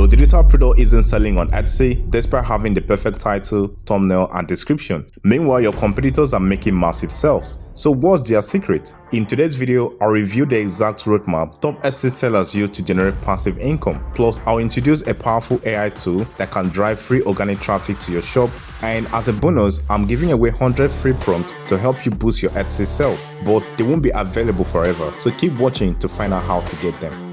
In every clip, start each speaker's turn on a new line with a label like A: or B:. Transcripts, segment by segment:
A: Your digital product isn't selling on Etsy despite having the perfect title, thumbnail, and description. Meanwhile, your competitors are making massive sales. So what's their secret? In today's video, I'll review the exact roadmap top Etsy sellers use to generate passive income. Plus, I'll introduce a powerful AI tool that can drive free organic traffic to your shop. And as a bonus, I'm giving away 100 free prompts to help you boost your Etsy sales. But they won't be available forever, so keep watching to find out how to get them.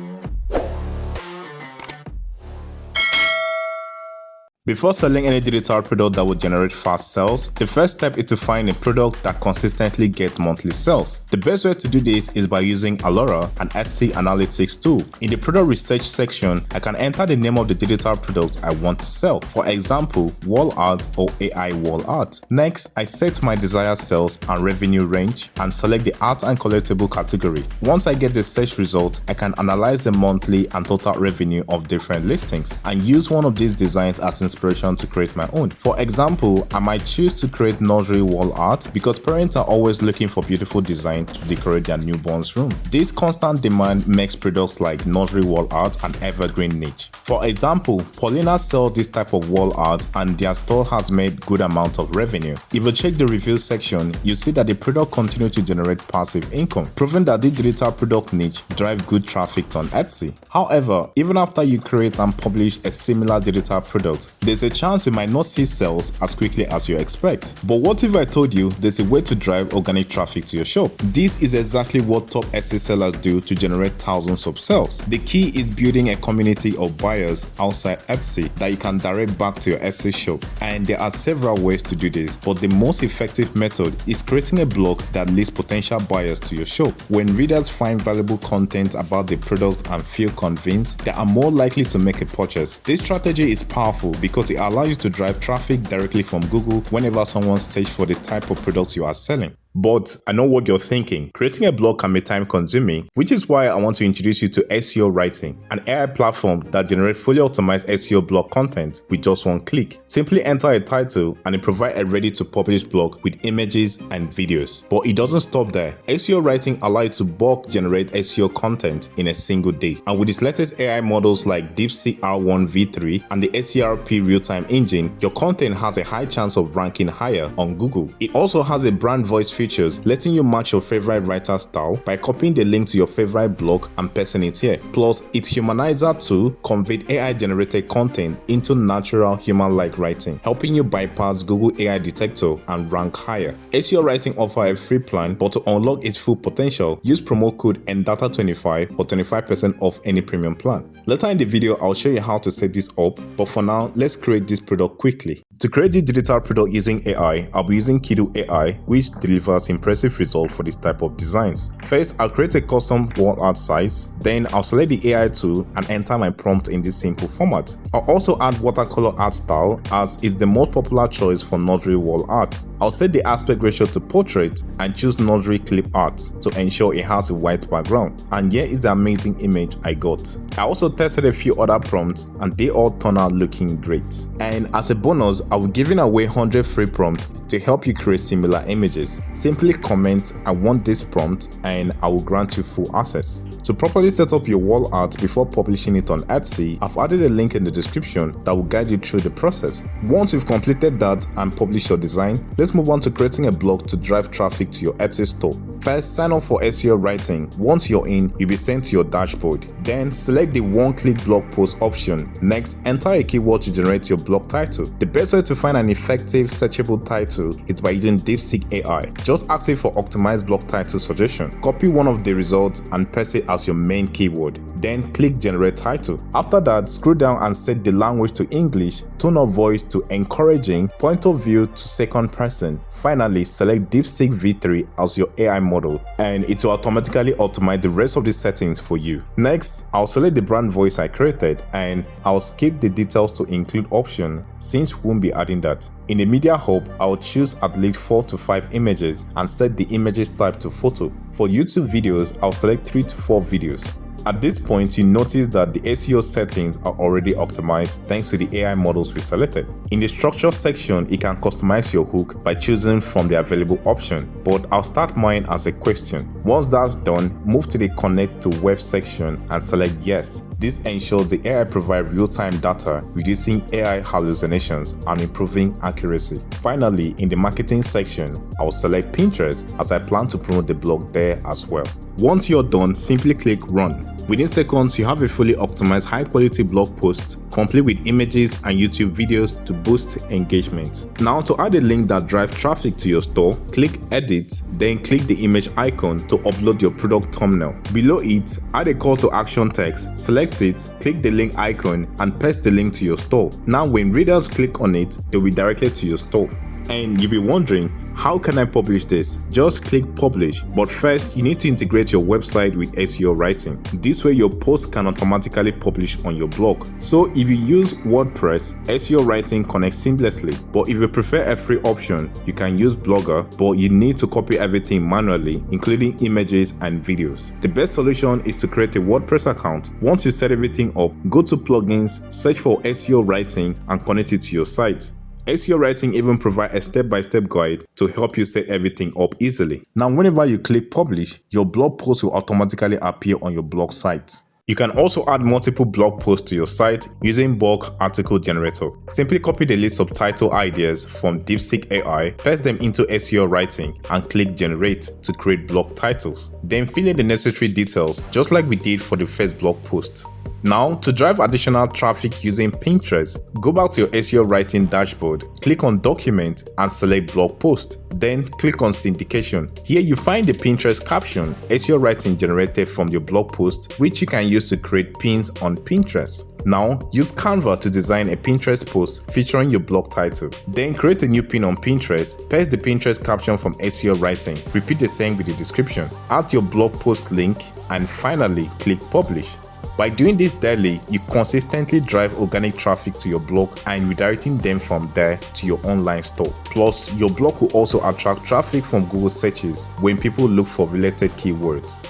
A: Before selling any digital product that will generate fast sales, the first step is to find a product that consistently gets monthly sales. The best way to do this is by using Alura, an Etsy analytics tool. In the product research section, I can enter the name of the digital product I want to sell. For example, wall art or AI wall art. Next, I set my desired sales and revenue range and select the art and collectible category. Once I get the search result, I can analyze the monthly and total revenue of different listings and use one of these designs as inspiration to create my own. For example, I might choose to create nursery wall art because parents are always looking for beautiful design to decorate their newborn's room. This constant demand makes products like nursery wall art an evergreen niche. For example, Paulina sells this type of wall art and their store has made good amount of revenue. If you check the review section, you see that the product continues to generate passive income, proving that the digital product niche drive good traffic on Etsy. However, even after you create and publish a similar digital product, there's a chance you might not see sales as quickly as you expect. But what if I told you there's a way to drive organic traffic to your shop? This is exactly what top Etsy sellers do to generate thousands of sales. The key is building a community of buyers outside Etsy that you can direct back to your Etsy shop. And there are several ways to do this, but the most effective method is creating a blog that leads potential buyers to your shop. When readers find valuable content about the product and feel convinced, they are more likely to make a purchase. This strategy is powerful because it allows you to drive traffic directly from Google whenever someone searches for the type of products you are selling. But I know what you're thinking. Creating a blog can be time consuming, which is why I want to introduce you to SEO Writing, an AI platform that generates fully optimized SEO blog content with just one click. Simply enter a title and it provides a ready to publish blog with images and videos. But it doesn't stop there. SEO Writing allows you to bulk generate SEO content in a single day. And with its latest AI models like DeepSeek R1 V3 and the SERP real-time engine, your content has a high chance of ranking higher on Google. It also has a brand voice features letting you match your favorite writer style by copying the link to your favorite blog and pasting it here. Plus, its humanizer tool conveyed AI generated content into natural human-like writing, helping you bypass Google AI detector and rank higher. SEO Writing offers a free plan, but to unlock its full potential, use promo code Endatah25 for 25% off any premium plan. Later in the video, I'll show you how to set this up, but for now, let's create this product quickly. To create the digital product using AI, I'll be using Kido AI, which delivers impressive results for this type of designs. First, I'll create a custom wall art size, then I'll select the AI tool and enter my prompt in this simple format. I'll also add watercolor art style as it's the most popular choice for nursery wall art. I'll set the aspect ratio to portrait and choose nursery clip art to ensure it has a white background. And here is the amazing image I got. I also tested a few other prompts and they all turn out looking great. And as a bonus, I will be giving away 100 free prompts to help you create similar images. Simply comment "I want this prompt" and I will grant you full access. To properly set up your wall art before publishing it on Etsy, I've added a link in the description that will guide you through the process. Once you've completed that and published your design, let's move on to creating a blog to drive traffic to your Etsy store. First, sign up for SEO Writing. Once you're in, you'll be sent to your dashboard. Then, select the one-click blog post option. Next, enter a keyword to generate your blog title. The best way to find an effective searchable title is by using DeepSeek AI. Just ask it for optimized blog title suggestion. Copy one of the results and paste it as your main keyword. Then click Generate Title. After that, scroll down and set the language to English, tone of voice to encouraging, point of view to second person. Finally, select DeepSeek V3 as your AI model, and it will automatically optimize the rest of the settings for you. Next, I'll select the brand voice I created, and I'll skip the details to include option since we won't be adding that. In the media hub, I'll choose at least 4 to 5 images and set the images type to photo. For YouTube videos, I'll select 3 to 4 videos. At this point, you notice that the SEO settings are already optimized thanks to the AI models we selected. In the structure section, you can customize your hook by choosing from the available option, but I'll start mine as a question. Once that's done, move to the Connect to Web section and select Yes. This ensures the AI provides real-time data, reducing AI hallucinations and improving accuracy. Finally, in the marketing section, I'll select Pinterest as I plan to promote the blog there as well. Once you're done, simply click Run. Within seconds, you have a fully optimized high-quality blog post, complete with images and YouTube videos to boost engagement. Now, to add a link that drives traffic to your store, click Edit, then click the image icon to upload your product thumbnail. Below it, add a call to action text, select it, click the link icon, and paste the link to your store. Now, when readers click on it, they'll be directed to your store. And you'll be wondering, how can I publish this? Just click publish, but first you need to integrate your website with SEO writing. This way your post can automatically publish on your blog. So if you use WordPress, SEO writing connects seamlessly, but if you prefer a free option, you can use Blogger, but you need to copy everything manually, including images and videos. The best solution is to create a WordPress account. Once you set everything up, go to plugins, search for SEO writing and connect it to your site. SEO writing even provides a step-by-step guide to help you set everything up easily. Now, whenever you click publish, your blog post will automatically appear on your blog site. You can also add multiple blog posts to your site using bulk article generator. Simply copy the list of title ideas from DeepSeek AI, paste them into SEO writing, and click generate to create blog titles. Then fill in the necessary details just like we did for the first blog post. Now, to drive additional traffic using Pinterest, go back to your SEO writing dashboard, click on Document and select Blog Post. Then click on Syndication. Here you find the Pinterest caption, SEO writing generated from your blog post, which you can use to create pins on Pinterest. Now, use Canva to design a Pinterest post featuring your blog title. Then create a new pin on Pinterest, paste the Pinterest caption from SEO writing, repeat the same with the description, add your blog post link, and finally click Publish. By doing this daily, you consistently drive organic traffic to your blog and redirecting them from there to your online store. Plus, your blog will also attract traffic from Google searches when people look for related keywords.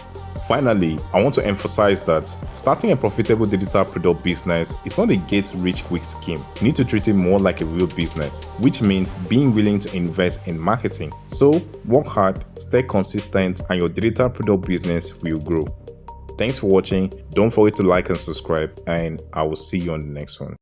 A: Finally, I want to emphasize that starting a profitable digital product business is not a get-rich-quick scheme. You need to treat it more like a real business, which means being willing to invest in marketing. So, work hard, stay consistent, and your digital product business will grow. Thanks for watching. Don't forget to like and subscribe, and I will see you on the next one.